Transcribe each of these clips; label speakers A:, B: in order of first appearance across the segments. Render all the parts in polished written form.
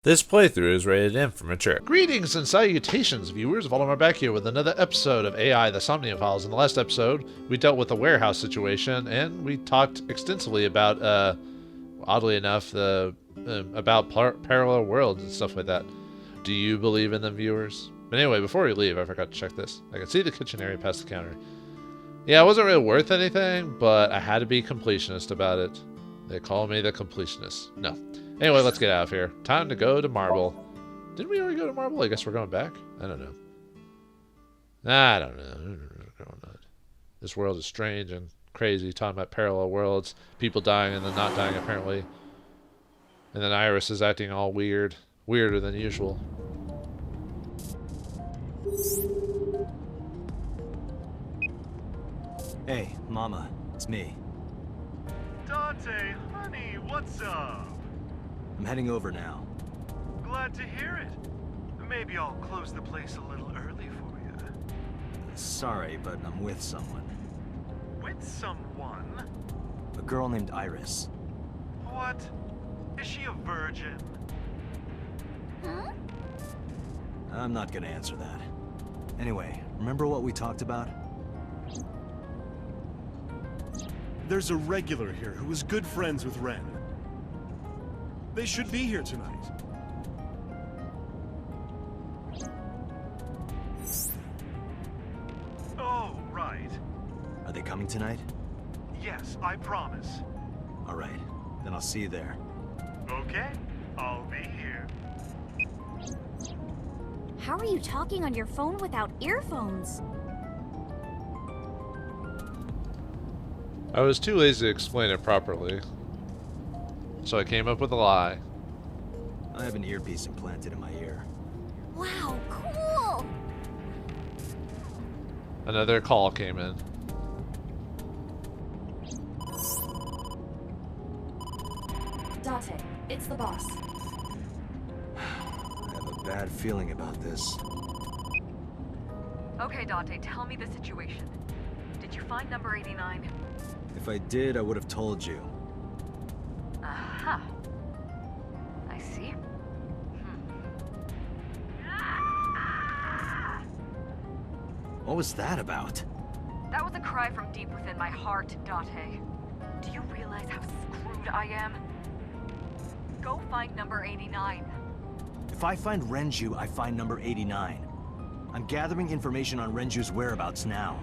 A: This playthrough is rated M for mature.
B: Greetings and salutations, viewers. Vauldemare back here with another episode of AI, the Somnium Files. In the last episode, we dealt with the warehouse situation, and we talked extensively about, oddly enough, about parallel worlds and stuff like that. Do you believe in them, viewers? But anyway, before we leave, I forgot to check this. I can see the kitchen area past the counter. Yeah, it wasn't really worth anything, but I had to be completionist about it. They call me the completionist. No. Anyway, let's get out of here. Time to go to Marble. Didn't we already go to Marble? I guess we're going back? I don't know. I don't know. This world is strange and crazy. Talking about parallel worlds. People dying and then not dying, apparently. And then Iris is acting all weird. Weirder than usual.
C: Hey, Mama. It's me.
D: Dante, honey, what's up?
C: I'm heading over now.
D: Glad to hear it. Maybe I'll close the place a little early for you.
C: Sorry, but I'm with someone.
D: With someone?
C: A girl named Iris.
D: What? Is she a virgin?
E: Huh?
C: I'm not gonna answer that. Anyway, remember what we talked about?
F: There's a regular here who was good friends with Ren. They should be here tonight.
D: Oh, right.
C: Are they coming tonight?
D: Yes, I promise.
C: All right, then I'll see you there.
D: Okay, I'll be here.
E: How are you talking on your phone without earphones?
B: I was too lazy to explain it properly. So I came up with a lie.
C: I have an earpiece implanted in my ear.
E: Wow, cool!
B: Another call came in.
G: Dante, it's the boss.
C: I have a bad feeling about this.
H: Okay, Dante, tell me the situation. Did you find number 89?
C: If I did, I would have told you.
H: Aha. I see.
C: What was that about?
H: That was a cry from deep within my heart, Dante. Do you realize how screwed I am? Go find number 89.
C: If I find Renju, I find number 89. I'm gathering information on Renju's whereabouts now.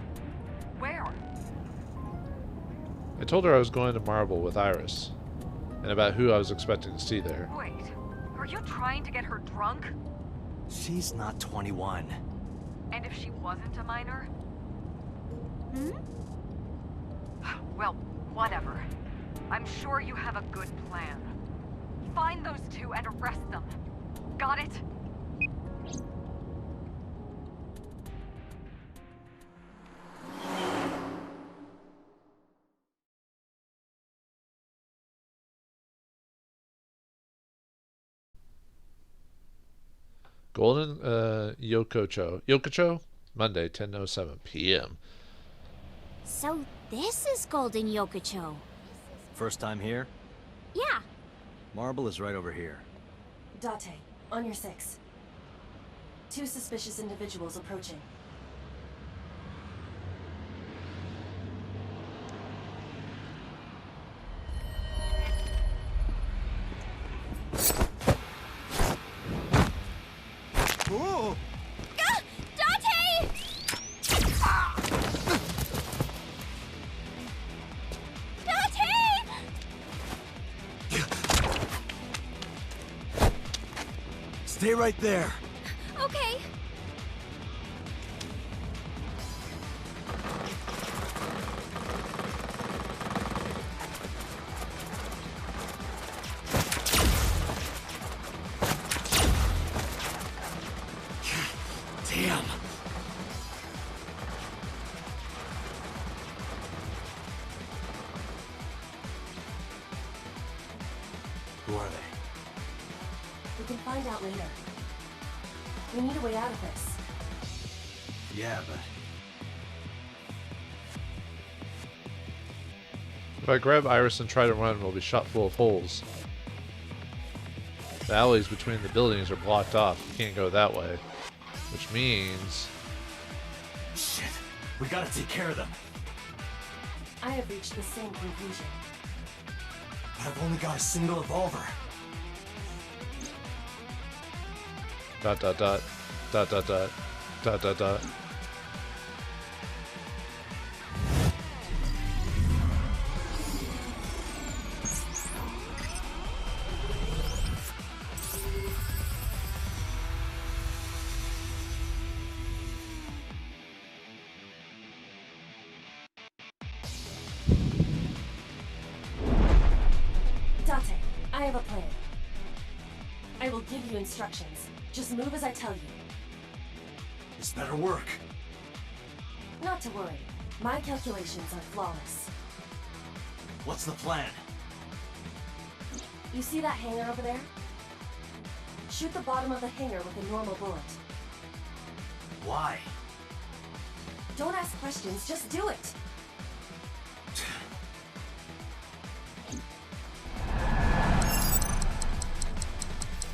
H: Where?
B: I told her I was going to Marble with Iris. And about who I was expecting to see there.
H: Wait, are you trying to get her drunk?
C: She's not 21.
H: And if she wasn't a minor?
E: Hmm?
H: Well, whatever. I'm sure you have a good plan. Find those two and arrest them. Got it?
B: Golden Yokocho, Monday, 10:07 p.m.
E: So this is Golden Yokocho.
C: First time here?
E: Yeah.
C: Marble is right over here.
G: Dante, on your 6. 2 suspicious individuals approaching.
F: Oh!
E: Ah! Dante! Dante!
C: Stay right there.
E: Okay.
C: Damn. Who are they?
G: We can find out later. We need a way out of this.
C: Yeah, but
B: If I grab Iris and try to run, we'll be shot full of holes. The alleys between the buildings are blocked off. You can't go that way. Which means...
C: Shit. We gotta take care of them.
G: I have reached the same conclusion.
C: But I've only got a single revolver.
B: Dot dot dot. Dot dot dot. Dot dot dot.
G: Date, I have a plan. I will give you instructions. Just move as I tell you.
C: This better work.
G: Not to worry. My calculations are flawless.
C: What's the plan?
G: You see that hangar over there? Shoot the bottom of the hangar with a normal bullet.
C: Why?
G: Don't ask questions, just do it.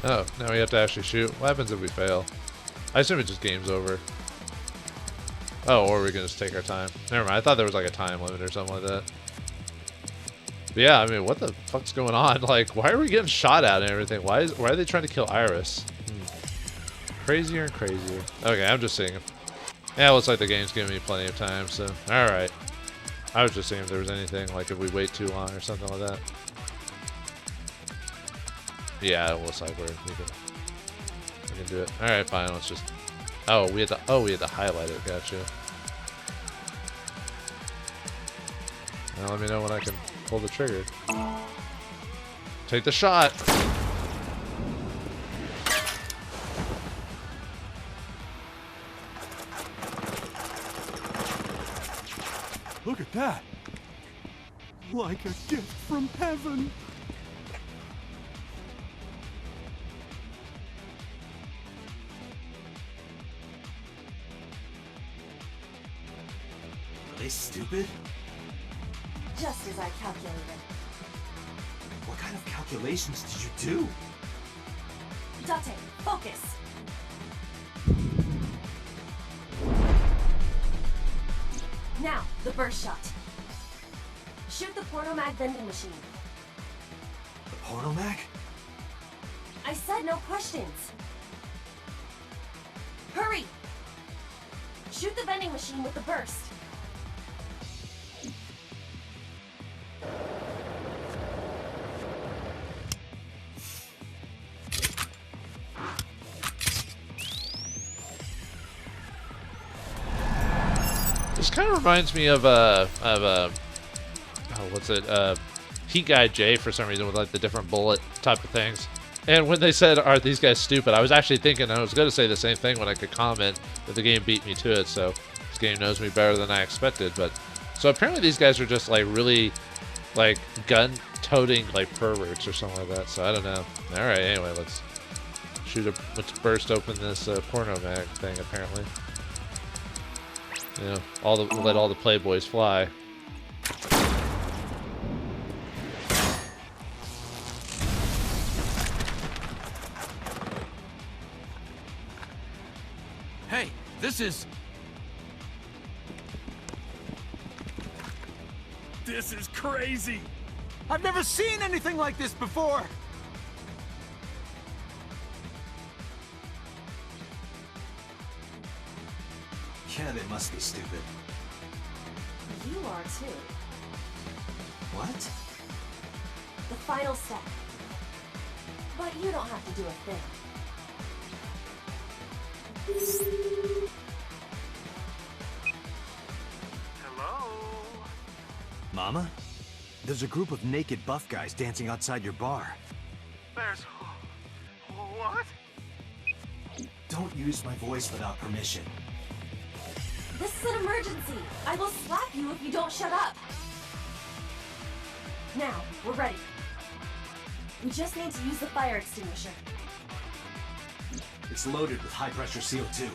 B: Oh, now we have to actually shoot. What happens if we fail? I assume it just game's over. Oh, or we're gonna just take our time. Never mind, I thought there was like a time limit or something like that. But yeah, I mean, what the fuck's going on? Like, why are we getting shot at and everything? Why are they trying to kill Iris? Crazier and crazier. Okay, I'm just seeing. Yeah, it looks like the game's giving me plenty of time, so alright. I was just seeing if there was anything, like if we wait too long or something like that. Yeah, it looks like we can do it. All right, fine. Let's just. Oh, we had to highlight it. Gotcha. Now let me know when I can pull the trigger. Take the shot.
F: Look at that. Like a gift from heaven.
C: Are they stupid?
G: Just as I calculated.
C: What kind of calculations did you do?
G: Date, focus. Now, the burst shot. Shoot the pornomag vending machine.
C: The pornomag?
G: I said no questions. Hurry! Shoot the vending machine with the burst.
B: This kind of reminds me of what's it? Heat Guy J for some reason with like the different bullet type of things. And when they said, "Are these guys stupid?" I was actually thinking I was going to say the same thing when I could comment that the game beat me to it. So this game knows me better than I expected. But so apparently these guys are just like really like gun-toting like perverts or something like that. So I don't know. All right. Anyway, let's burst open this porno mag thing. Apparently. You know, let all the playboys fly.
I: Hey, this is crazy. I've never seen anything like this before.
C: Yeah, they must be stupid.
G: You are too.
C: What?
G: The final step. But you don't have to do a thing.
D: Hello?
C: Mama? There's a group of naked buff guys dancing outside your bar.
D: There's... What?
C: Don't use my voice without permission.
G: This is an emergency. I will slap you if you don't shut up. Now, we're ready. We just need to use the fire extinguisher.
C: It's loaded with high-pressure CO2.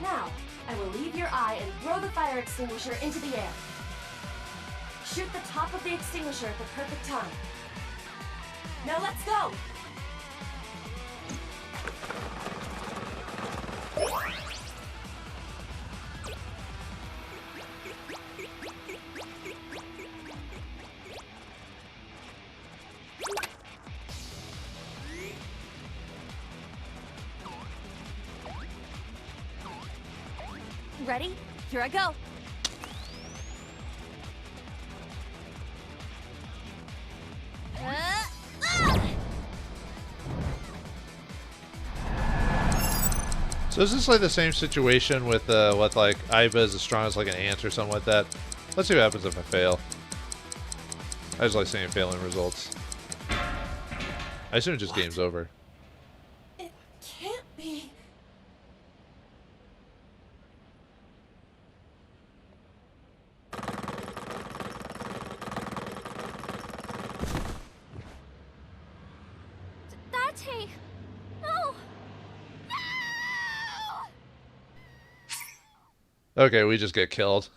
G: Now, I will leave your eye and throw the fire extinguisher into the air. Shoot the top of the extinguisher at the perfect time. Now let's go!
E: Ready? Here I go.
B: So is this like the same situation with what like Aiba is as strong as like an ant or something like that? Let's see what happens if I fail. I just like seeing failing results. I assume it just game's over.
G: It can't be.
E: Date! No!
B: Okay, we just get killed.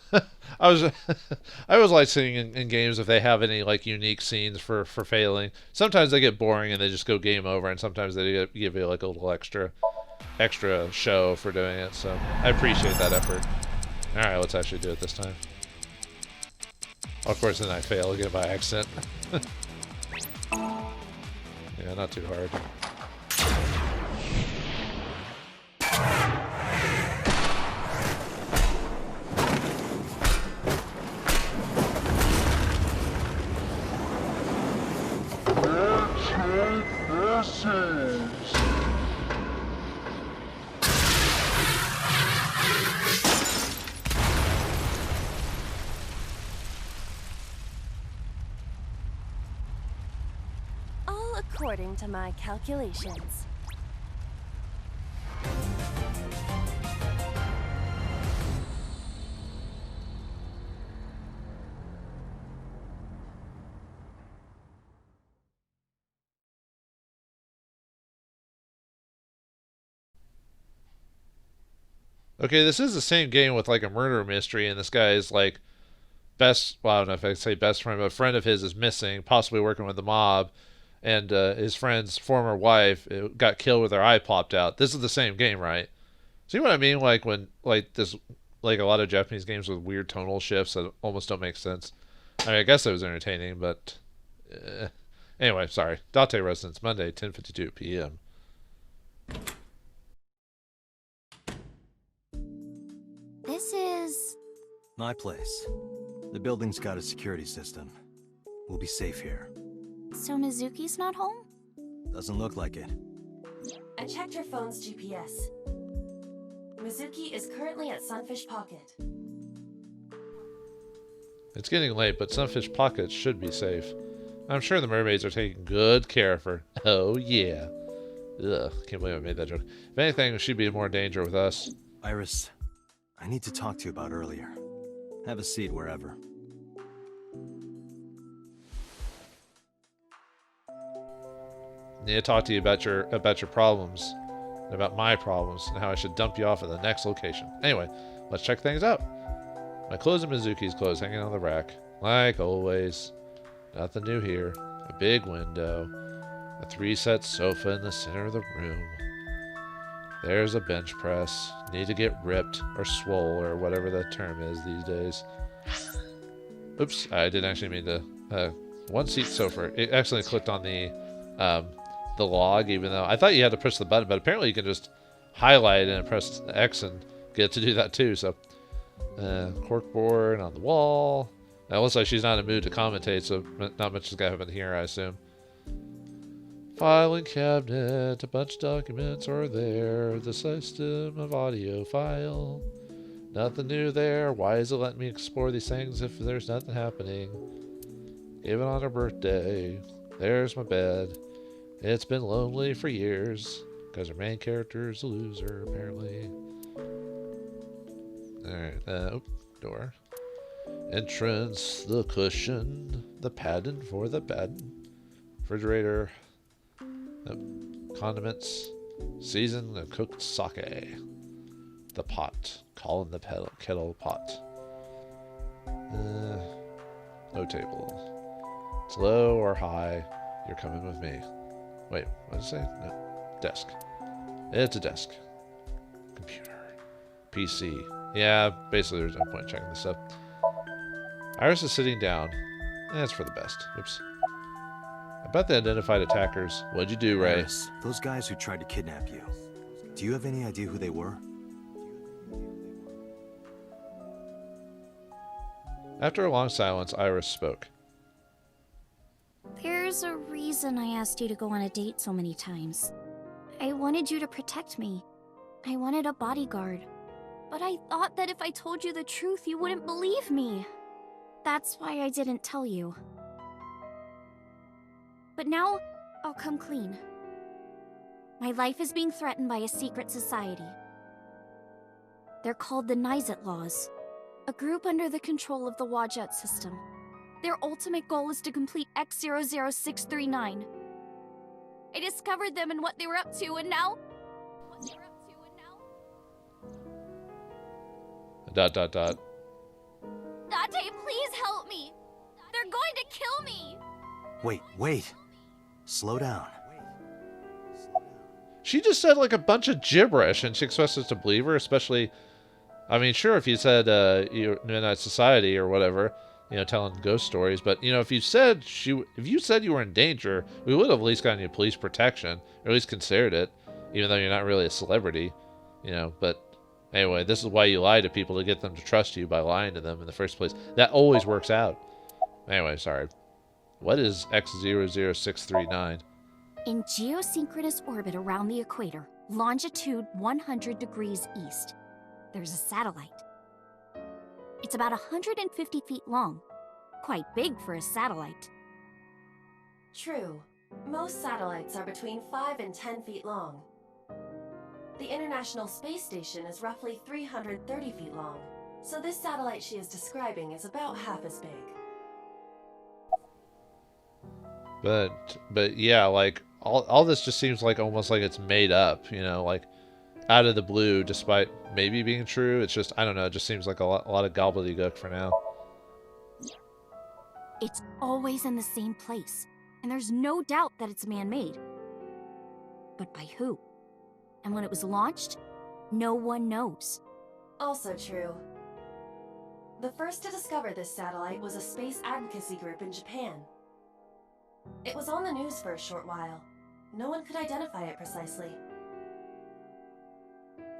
B: I was like seeing in games if they have any like unique scenes for failing. Sometimes they get boring and they just go game over, and sometimes they give you like a little extra show for doing it. So I appreciate that effort. All right, let's actually do it this time. Of course, then I fail again by accident. Yeah, not too hard.
G: All according to my calculations.
B: Okay, this is the same game with like a murder mystery, and this guy is like well, I don't know if I can say best friend, but a friend of his is missing, possibly working with the mob, and his friend's former wife got killed with her eye popped out. This is the same game, right? See what I mean? Like when like this, like a lot of Japanese games with weird tonal shifts that almost don't make sense. I mean, I guess it was entertaining, but anyway, sorry. Date Residence, Monday, 10:52 p.m.
E: This is...
C: My place. The building's got a security system. We'll be safe here.
E: So Mizuki's not home?
C: Doesn't look like it.
G: I checked her phone's GPS. Mizuki is currently at Sunfish Pocket.
B: It's getting late, but Sunfish Pocket should be safe. I'm sure the mermaids are taking good care of her. Oh, yeah. Ugh, can't believe I made that joke. If anything, she'd be in more danger with us.
C: Iris, I need to talk to you about earlier. Have a seat wherever.
B: I need to talk to you about your problems, and about my problems, and how I should dump you off at the next location. Anyway, let's check things out. My clothes and Mizuki's clothes hanging on the rack, like always. Nothing new here. A big window, a 3-set sofa in the center of the room. There's a bench press. Need to get ripped or swole or whatever the term is these days. Oops, I didn't actually mean to. One-seat sofa. It accidentally clicked on the log, even though I thought you had to push the button, but apparently you can just highlight and press X and get to do that too. So, corkboard on the wall. Now, it looks like she's not in a mood to commentate, so not much is gonna happen here, I assume. Filing cabinet, a bunch of documents are there. The system of audio file. Nothing new there. Why is it letting me explore these things if there's nothing happening? Gave it on her birthday. There's my bed. It's been lonely for years because her main character is a loser, apparently. Alright, door. Entrance, the cushion, the padding for the bed. Refrigerator. Condiments, seasoned and cooked sake. The pot, calling the kettle pot. No table. It's low or high. You're coming with me. Wait, what did it say? No. Desk. It's a desk. Computer. PC. Yeah, basically there's no point in checking this up. Iris is sitting down. That's for the best. Oops. I bet they identified attackers. What'd you do, Ray?
C: Iris, those guys who tried to kidnap you. Do you have any idea who they were?
B: After a long silence, Iris spoke.
E: There's a reason I asked you to go on a date so many times. I wanted you to protect me. I wanted a bodyguard. But I thought that if I told you the truth, you wouldn't believe me. That's why I didn't tell you. But now, I'll come clean. My life is being threatened by a secret society. They're called the Nizet Laws, a group under the control of the Wadjet system. Their ultimate goal is to complete X00639. I discovered them and what they were up to, and now...
B: Date,
E: please help me! They're going to kill me!
C: Wait. Slow down.
B: She just said like a bunch of gibberish, and she expects us to believe her, especially... I mean, sure, if you said Midnight Society or whatever, you know, telling ghost stories, but, you know, if you said you were in danger, we would have at least gotten you police protection, or at least considered it, even though you're not really a celebrity, you know, but anyway, this is why you lie to people, to get them to trust you by lying to them in the first place. That always works out. Anyway, sorry. What is X00639?
E: In geosynchronous orbit around the equator, longitude 100 degrees east, there's a satellite. It's about 150 feet long. Quite big for a satellite.
G: True. Most satellites are between 5 and 10 feet long. The International Space Station is roughly 330 feet long, so this satellite she is describing is about half as big.
B: But yeah, like, all this just seems like almost like it's made up, you know, like, out of the blue, despite maybe being true. It's just, I don't know, it just seems like a lot of gobbledygook for now.
E: It's always in the same place, and there's no doubt that it's man-made. But by who? And when it was launched, no one knows.
G: Also true. The first to discover this satellite was a space advocacy group in Japan. It was on the news for a short while. No one could identify it precisely.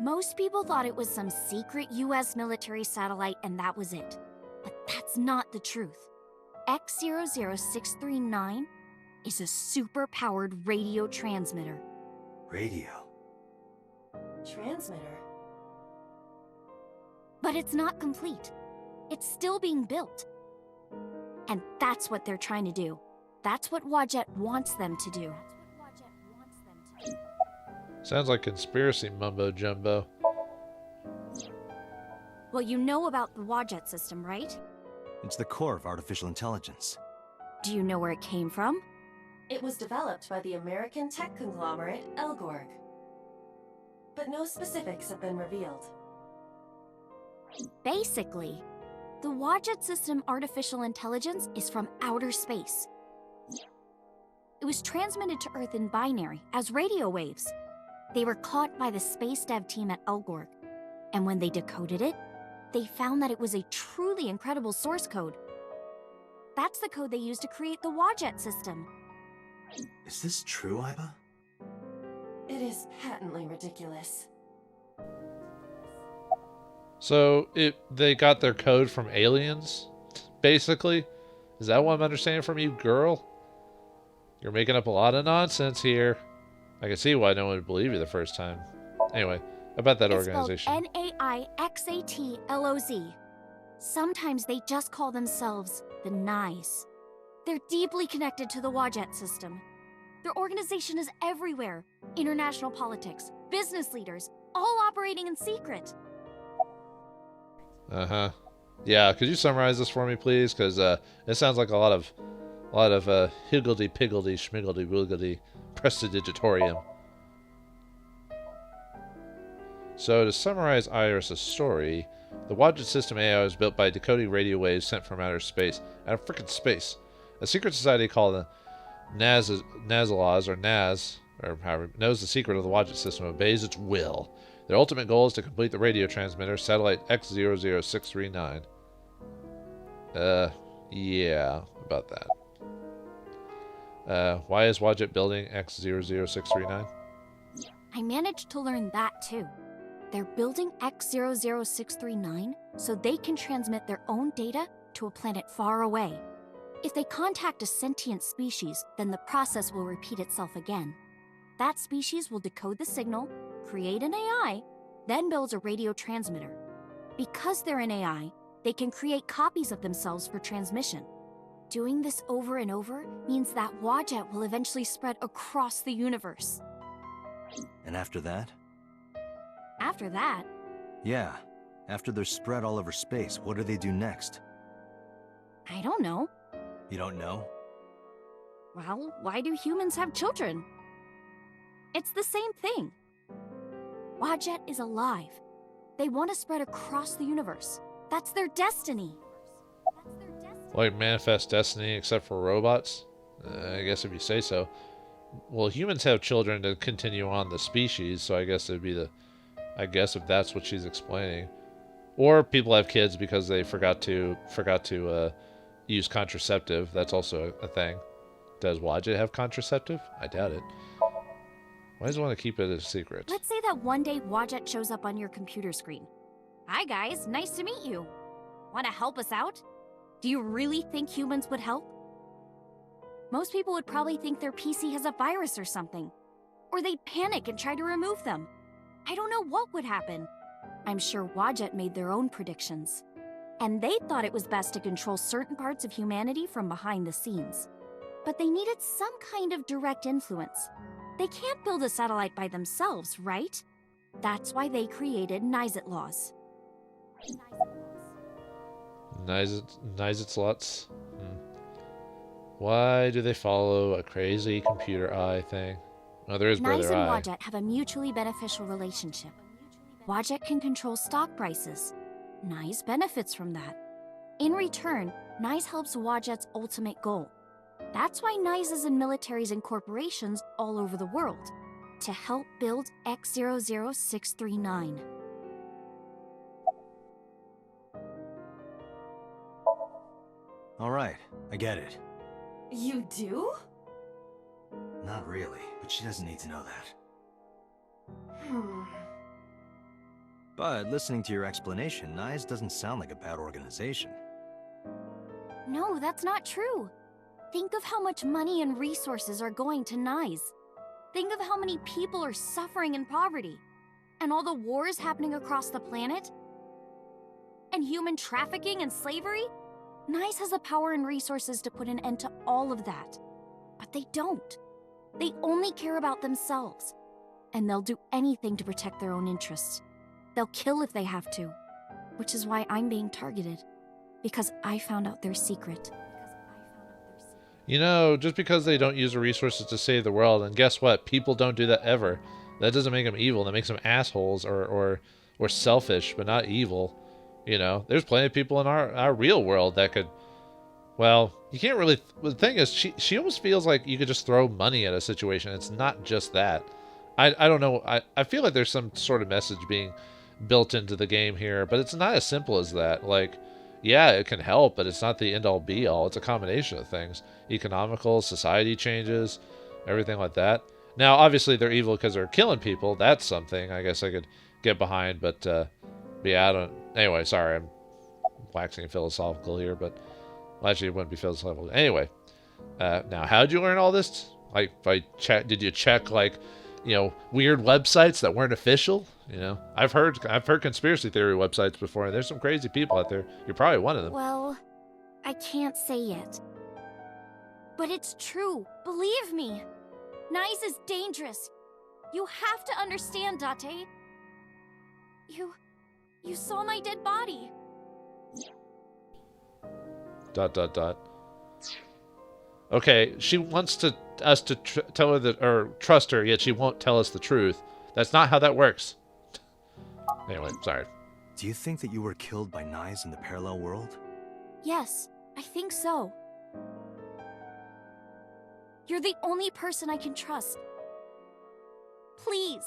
E: Most people thought it was some secret US military satellite and that was it. But that's not the truth. X00639 is a super-powered radio transmitter.
C: Radio?
G: Transmitter?
E: But it's not complete. It's still being built. And that's what they're trying to do. That's what Wadjet wants them to do.
B: Sounds like conspiracy mumbo-jumbo.
E: Well, you know about the Wadjet system, right?
C: It's the core of artificial intelligence.
E: Do you know where it came from?
G: It was developed by the American tech conglomerate Elgorg. But no specifics have been revealed.
E: Basically, the Wadjet system artificial intelligence is from outer space. It was transmitted to Earth in binary, as radio waves. They were caught by the space dev team at Elgorg, and when they decoded it, they found that it was a truly incredible source code. That's the code they used to create the Wadjet system.
C: Is this true, Iba?
G: It is patently ridiculous.
B: So, they got their code from aliens, basically? Is that what I'm understanding from you, girl? You're making up a lot of nonsense here. I can see why no one would believe you the first time. Anyway, about that organization.
E: It's spelled Naixatloz. Sometimes they just call themselves the Nice. They're deeply connected to the Wadjet system. Their organization is everywhere. International politics, business leaders, all operating in secret.
B: Uh-huh. Yeah, could you summarize this for me, please? Because it sounds like a lot of higgledy-piggledy, schmiggledy-wiggledy prestidigitatorium. So, to summarize Iris' story, the Wadjet system AI was built by decoding radio waves sent from outer space. Out of frickin' space. A secret society called the Nazalaws, or Naz, or however, knows the secret of the Wadjet system and obeys its will. Their ultimate goal is to complete the radio transmitter, satellite X00639. Yeah, about that. Why is Wadjet building X00639?
E: I managed to learn that too. They're building X00639 so they can transmit their own data to a planet far away. If they contact a sentient species, then the process will repeat itself again. That species will decode the signal, create an AI, then builds a radio transmitter. Because they're an AI, they can create copies of themselves for transmission. Doing this over and over means that Wadjet will eventually spread across the universe.
C: And after that?
E: After that,
C: Yeah. After they're spread all over space, what do they do next?
E: I don't know.
C: You don't know?
E: Well, why do humans have children? It's the same thing. Wadjet is alive. They want to spread across the universe. That's their destiny.
B: Like Manifest Destiny, except for robots? I guess if you say so. Well, humans have children to continue on the species, so I guess it'd be the... I guess if that's what she's explaining. Or people have kids because they forgot to use contraceptive. That's also a thing. Does Wadjet have contraceptive? I doubt it. Why does it want to keep it a secret?
E: Let's say that one day Wadjet shows up on your computer screen. Hi guys, nice to meet you. Want to help us out? Do you really think humans would help? Most people would probably think their PC has a virus or something. Or they'd panic and try to remove them. I don't know what would happen. I'm sure Wadjet made their own predictions. And they thought it was best to control certain parts of humanity from behind the scenes. But they needed some kind of direct influence. They can't build a satellite by themselves, right? That's why they created Nizet laws.
B: Nizet slots? Why do they follow a crazy computer eye thing? Oh, there is Brother
E: Nize and
B: Eye.
E: Wadjet have a mutually beneficial relationship. Wadjet can control stock prices. Nize benefits from that. In return, Nize helps Wadjet's ultimate goal. That's why Nize is in militaries and corporations all over the world, to help build X00639.
C: All right, I get it.
G: You do?
C: Not really, but she doesn't need to know that. But listening to your explanation, Nize doesn't sound like a bad organization.
E: No, that's not true. Think of how much money and resources are going to Nize. Think of how many people are suffering in poverty. And all the wars happening across the planet. And human trafficking and slavery. Nize has the power and resources to put an end to all of that. But they don't. They only care about themselves. And they'll do anything to protect their own interests. They'll kill if they have to. Which is why I'm being targeted. Because I found out their secret.
B: You know, just because they don't use the resources to save the world, and guess what? People don't do that ever. That doesn't make them evil. That makes them assholes or selfish, but not evil. You know, there's plenty of people in our real world that could... Well, you can't really... The thing is, she almost feels like you could just throw money at a situation. It's not just that. I don't know. I feel like there's some sort of message being built into the game here, but it's not as simple as that. Like... Yeah, it can help, but it's not the end-all be-all. It's a combination of things. Economical, society changes, everything like that. Now, obviously, they're evil because they're killing people. That's something I guess I could get behind, but yeah, I don't... Anyway, sorry, I'm waxing philosophical here, but... Well, actually, it wouldn't be philosophical. Anyway, now, how'd you learn all this? Like, did you check, like, you know, weird websites that weren't official? You know, I've heard conspiracy theory websites before, and there's some crazy people out there. You're probably one of them.
E: Well, I can't say yet. But it's true. Believe me. Nize is dangerous. You have to understand, Date. You saw my dead body. ...
B: Okay, she wants us to tell her that, or trust her, yet she won't tell us the truth. That's not how that works. Anyway, sorry.
C: Do you think that you were killed by Nize in the parallel world?
E: Yes, I think so. You're the only person I can trust. Please,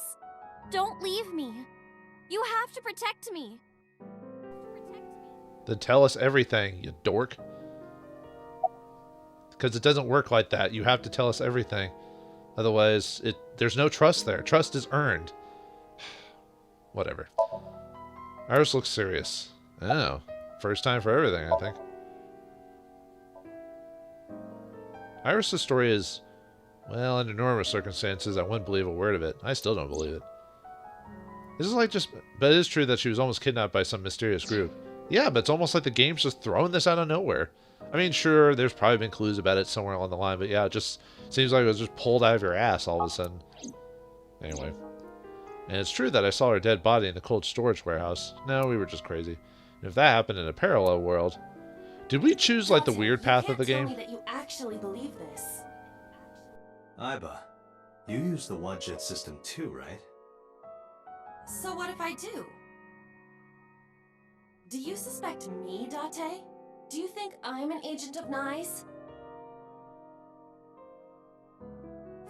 E: don't leave me. You have to protect me.
B: Then tell us everything, you dork. Because it doesn't work like that. You have to tell us everything. Otherwise, there's no trust there. Trust is earned. Whatever. Iris looks serious. Oh, first time for everything, I think. Iris' story is, well, under normal circumstances, I wouldn't believe a word of it. I still don't believe it. This is like just, but it is true that she was almost kidnapped by some mysterious group. Yeah, but it's almost like the game's just throwing this out of nowhere. I mean, sure, there's probably been clues about it somewhere along the line, but yeah, it just seems like it was just pulled out of your ass all of a sudden. Anyway. And it's true that I saw her dead body in the cold storage warehouse. No, we were just crazy. And if that happened in a parallel world... Did we choose, like, the weird path of the game?
G: You can't tell me that you actually believe this.
C: Aiba, you use the Wadjet system too, right?
G: So what if I do? Do you suspect me, Date? Do you think I'm an agent of Nye's?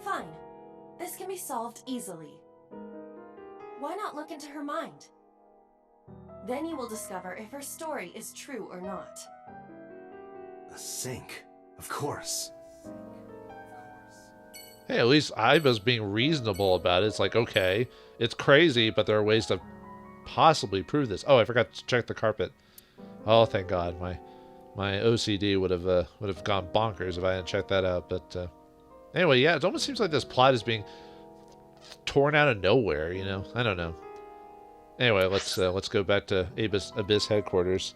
G: Fine. This can be solved easily. Why not look into her mind? Then you will discover if her story is true or not.
C: A sync, of course.
B: Hey, at least Aiba's being reasonable about it. It's like, okay, it's crazy, but there are ways to possibly prove this. Oh, I forgot to check the carpet. Oh, thank God. My OCD would have gone bonkers if I hadn't checked that out. But anyway, yeah, it almost seems like this plot is being torn out of nowhere, you know? I don't know. Anyway, let's go back to Abyss headquarters.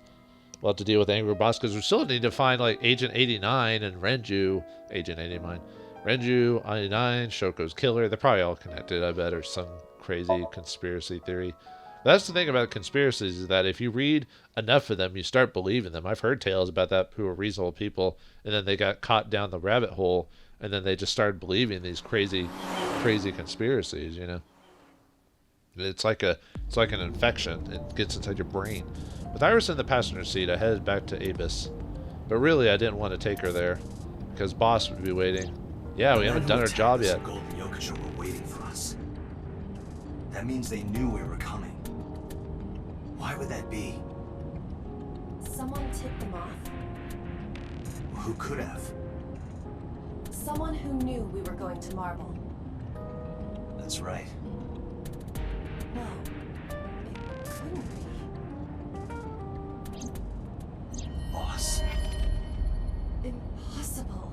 B: We'll have to deal with Angry Boss because we still need to find like Agent 89 and Renju. Agent 89. Renju, 89, Shoko's killer. They're probably all connected, I bet, or some crazy conspiracy theory. That's the thing about conspiracies, is that if you read enough of them, you start believing them. I've heard tales about that who were reasonable people, and then they got caught down the rabbit hole, and then they just started believing these crazy conspiracies, you know? It's like an infection. It gets inside your brain. With Iris in the passenger seat, I headed back to Abyss. But really, I didn't want to take her there, because Boss would be waiting. Yeah, we haven't done our job yet.
C: Golden Yokusho were waiting for us. That means they knew we were coming. Why would that be?
G: Someone tipped them off.
C: Who could have?
G: Someone who knew we were going to Marble.
C: That's right.
G: No, it couldn't be.
C: Boss.
G: Impossible.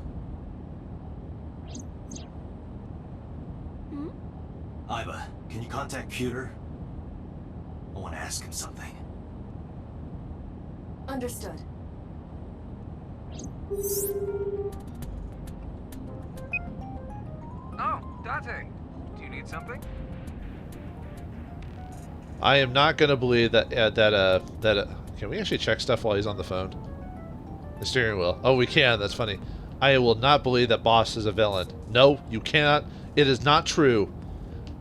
C: Aiba, can you contact Pewter? I want to ask him something.
G: Understood.
J: Oh, Date. Do you need something?
B: I am not going to believe that, can we actually check stuff while he's on the phone? The steering wheel. Oh, we can. That's funny. I will not believe that Boss is a villain. No, you cannot. It is not true.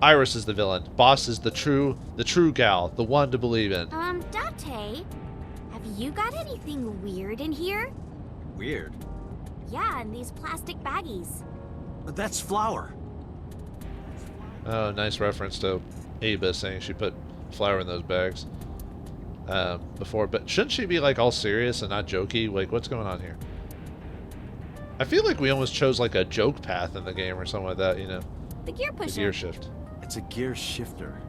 B: Iris is the villain. Boss is the true gal, the one to believe in.
E: Date, have you got anything weird in here?
C: Weird?
E: Yeah, in these plastic baggies.
C: But that's flour.
B: Oh, nice reference to Ava saying she put flour in those bags before. But shouldn't she be like all serious and not jokey? Like, what's going on here? I feel like we almost chose like a joke path in the game or something like that, you know?
E: The gear pusher.
B: The gear shift.
C: It's a gear shifter.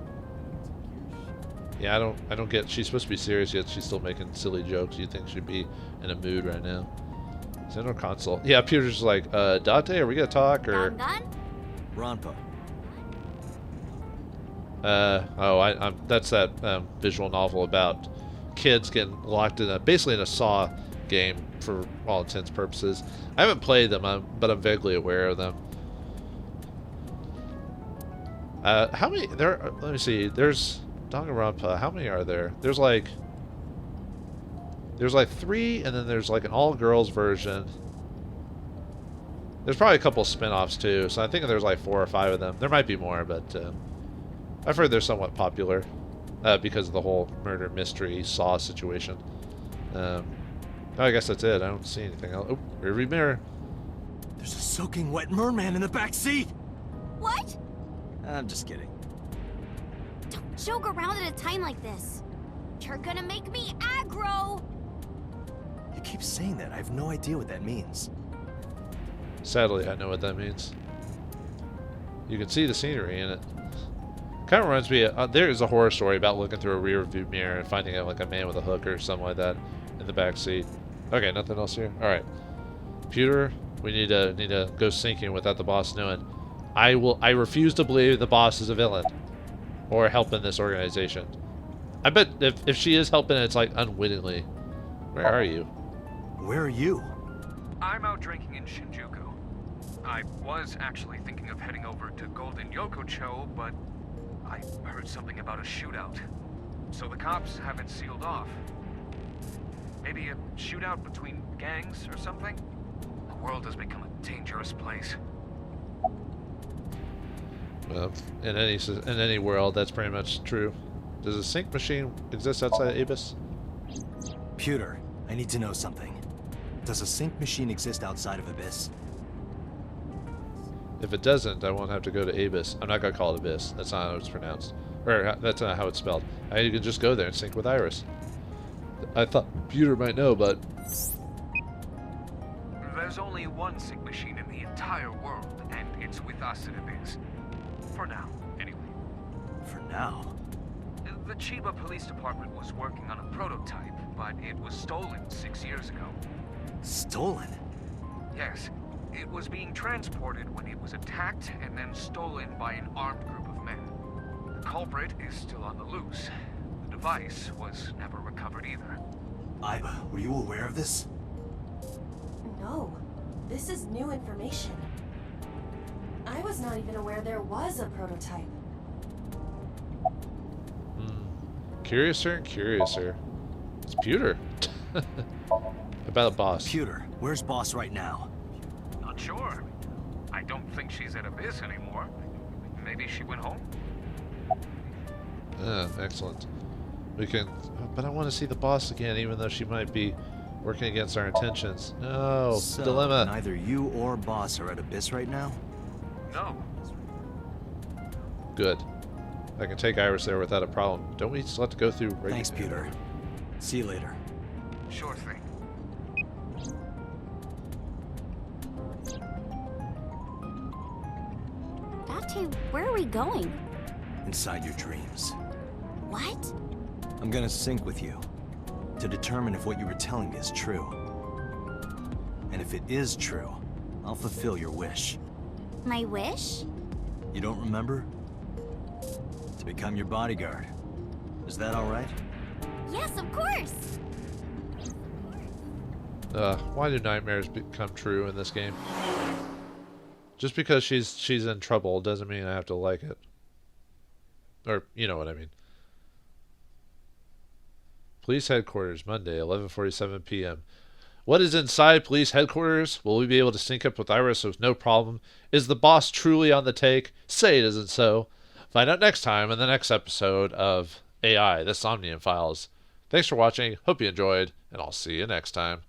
B: Yeah, I don't get. She's supposed to be serious yet. She's still making silly jokes. You'd think she'd be in a mood right now. Center console. Yeah, Peter's like, Date, are we gonna talk or?
E: Gun?
C: Ronpa.
B: That's that visual novel about kids getting locked in basically in a Saw game for all intents and purposes. I haven't played them, but I'm vaguely aware of them. How many there? Let me see. There's Danganronpa. How many are there? There's like 3, and then there's like an all-girls version. There's probably a couple spin-offs too, so I think there's like 4 or 5 of them. There might be more, but I've heard they're somewhat popular because of the whole murder mystery Saw situation. I guess that's it. I don't see anything else. Oh, rearview mirror.
C: There's a soaking wet merman in the back seat.
E: What?
C: I'm just kidding.
E: Don't joke around at a time like this. You're gonna make me aggro.
C: You keep saying that. I have no idea what that means.
B: Sadly, I know what that means. You can see the scenery in it. Kind of reminds me of, there is a horror story about looking through a rear view mirror and finding out like a man with a hook or something like that in the back seat. Okay, nothing else here? Alright. Computer. We need to go syncing without the boss knowing. I refuse to believe the boss is a villain or helping this organization. I bet if she is helping, it's like unwittingly. Where are you?
C: Where are you?
J: I'm out drinking in Shinjuku. I was actually thinking of heading over to Golden Yokocho, but I heard something about a shootout. So the cops have it sealed off. Maybe a shootout between gangs or something? The world has become a dangerous place.
B: Well, in any world, that's pretty much true. Does a sync machine exist outside of Abyss?
C: Pewter, I need to know something. Does a sync machine exist outside of Abyss?
B: If it doesn't, I won't have to go to Abyss. I'm not gonna call it Abyss. That's not how it's pronounced. Or that's not how it's spelled. I can just go there and sync with Iris. I thought Pewter might know, but...
J: There's only one sync machine in the entire world, and it's with us at Abyss. For now, anyway.
C: For now?
J: The Chiba Police Department was working on a prototype, but it was stolen 6 years ago.
C: Stolen?
J: Yes. It was being transported when it was attacked and then stolen by an armed group of men. The culprit is still on the loose. The device was never recovered either.
C: Iba, were you aware of this?
G: No. This is new information. I was not even aware there was a prototype.
B: Curiouser and curiouser. It's Pewter. About a boss.
C: Pewter, where's boss right now?
J: Not sure. I don't think she's at Abyss anymore. Maybe she went home?
B: Excellent. We can... But I want to see the boss again, even though she might be working against our intentions. No.
C: So,
B: Dilemma.
C: neither you or boss are at Abyss right now?
J: No.
B: Good. I can take Iris there without a problem. Don't we still have to go through...
C: Thanks, Pewter. See you later.
J: Sure thing.
E: Date, where are we going?
C: Inside your dreams.
E: What?
C: I'm gonna sync with you to determine if what you were telling me is true. And if it is true, I'll fulfill your wish.
E: My wish?
C: You don't remember? To become your bodyguard. Is that all right?
E: Yes, of course.
B: Why do nightmares become true in this game? Just because she's in trouble doesn't mean I have to like it. Or, you know what I mean. Police headquarters, Monday, 11:47 p.m. What is inside police headquarters? Will we be able to sync up with Iris with no problem? Is the boss truly on the take? Say it isn't so. Find out next time in the next episode of AI, the Somnium Files. Thanks for watching. Hope you enjoyed, and I'll see you next time.